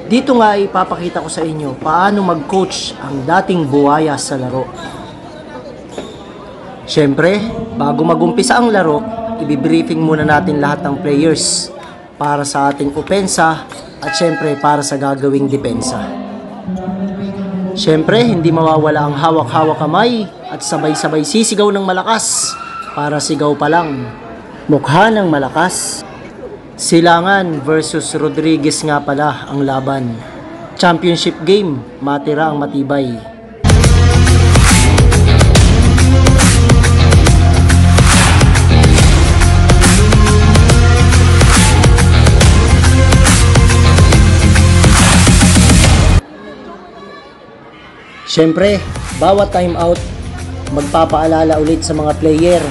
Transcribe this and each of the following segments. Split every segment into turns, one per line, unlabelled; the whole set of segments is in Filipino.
Dito nga ipapakita ko sa inyo paano mag-coach ang dating buwaya sa laro. Siyempre, bago magumpisa ang laro, ibibriefing muna natin lahat ng players para sa ating opensa at siyempre para sa gagawing depensa. Siyempre, hindi mawawala ang hawak-hawak kamay at sabay-sabay sisigaw ng malakas para sigaw pa lang. Mukha ng malakas. Silangan versus Rodriguez nga pala ang laban. Championship game, matira ang matibay. Siyempre, bawat time out, magpapaalala ulit sa mga player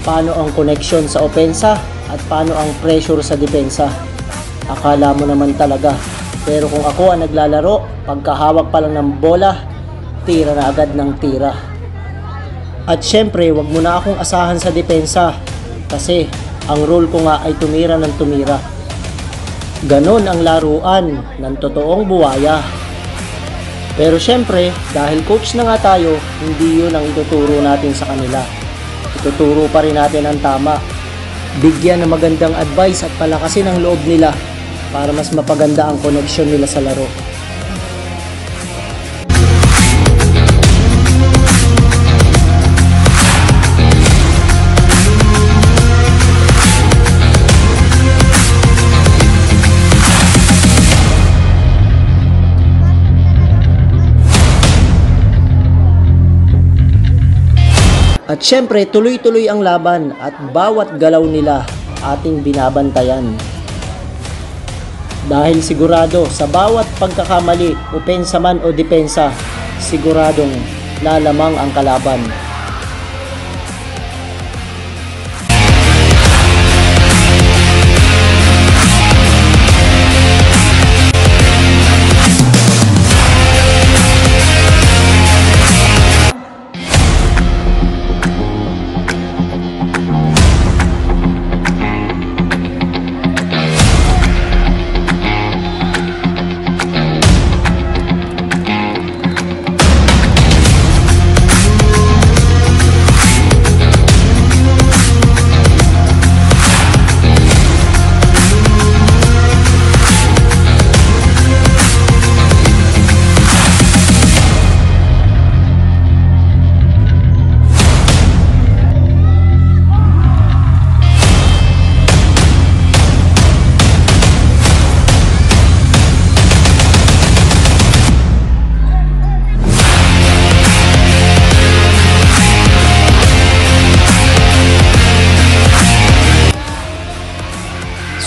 paano ang connection sa opensa at paano ang pressure sa depensa. Akala mo naman talaga, pero kung ako ang naglalaro, pagkahawak pa lang ng bola, tira na agad ng tira. At syempre, wag mo na akong asahan sa depensa kasi ang role ko nga ay tumira ng tumira. Ganon ang laruan ng totoong buwaya. Pero syempre, dahil coach na nga tayo, hindi yun ang ituturo natin sa kanila. Ituturo pa rin natin ang tama. Bigyan ng magandang advice at palakasin ang loob nila para mas mapaganda ang connection nila sa laro. At syempre, tuloy-tuloy ang laban at bawat galaw nila ating binabantayan. Dahil sigurado sa bawat pagkakamali, opensa man o depensa, siguradong lalamang ang kalaban.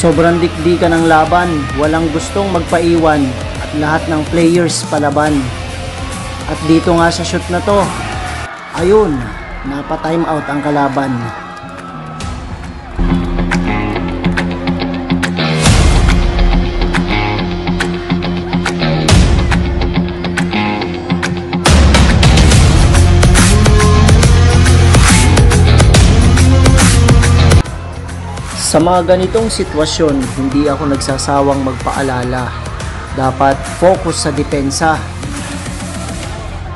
Sobrang dikdikan ng laban, walang gustong magpaiwan at lahat ng players palaban. At dito nga sa shoot na to, ayun, napa-time out ang kalaban. Sa mga ganitong sitwasyon, hindi ako nagsasawang magpaalala. Dapat focus sa depensa.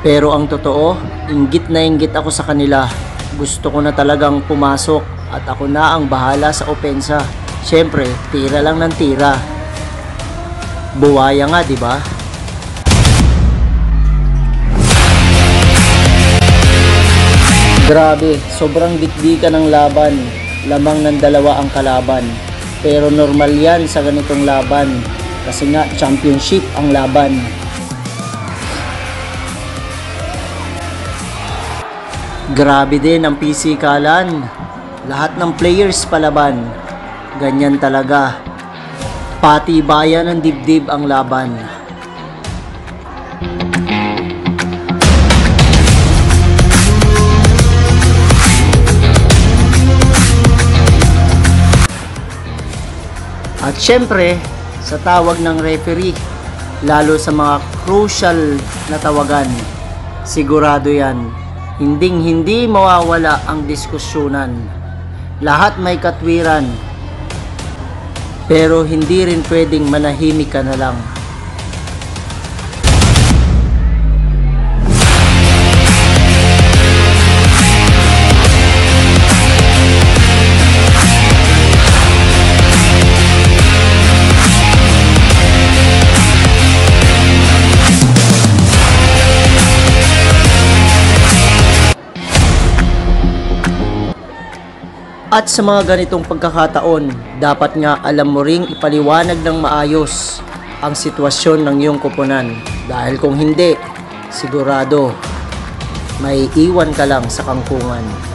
Pero ang totoo, inggit na inggit ako sa kanila. Gusto ko na talagang pumasok at ako na ang bahala sa opensa. Siyempre, tira lang ng tira. Buwaya nga, di ba? Grabe, sobrang dikdikan ng laban. Lamang ng dalawa ang kalaban. Pero normal yan sa ganitong laban. Kasi nga, championship ang laban. Grabe din ang pisikalan. Lahat ng players palaban. Ganyan talaga. Pati bayan ng dibdib ang laban. At syempre, sa tawag ng referee, lalo sa mga crucial na tawagan, sigurado yan, hinding-hindi mawawala ang diskusyonan. Lahat may katwiran, pero hindi rin pwedeng manahimik ka na lang. At sa mga ganitong pagkakataon, dapat nga alam mo ring ipaliwanag ng maayos ang sitwasyon ng iyong koponan. Dahil kung hindi, sigurado may iwan ka lang sa kangkungan.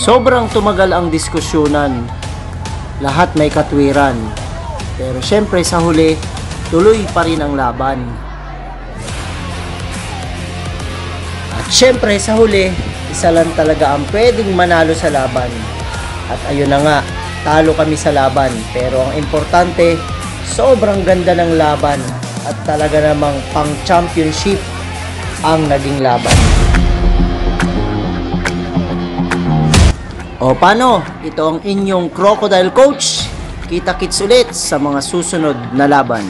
Sobrang tumagal ang diskusyonan. Lahat may katwiran. Pero syempre sa huli, tuloy pa rin ang laban. At syempre sa huli, isa lang talaga ang pwedeng manalo sa laban. At ayun na nga, talo kami sa laban. Pero ang importante, sobrang ganda ng laban. At talaga namang pang championship ang naging laban. O paano? Ito ang inyong Crocodile Coach. Kita-kits ulit sa mga susunod na laban.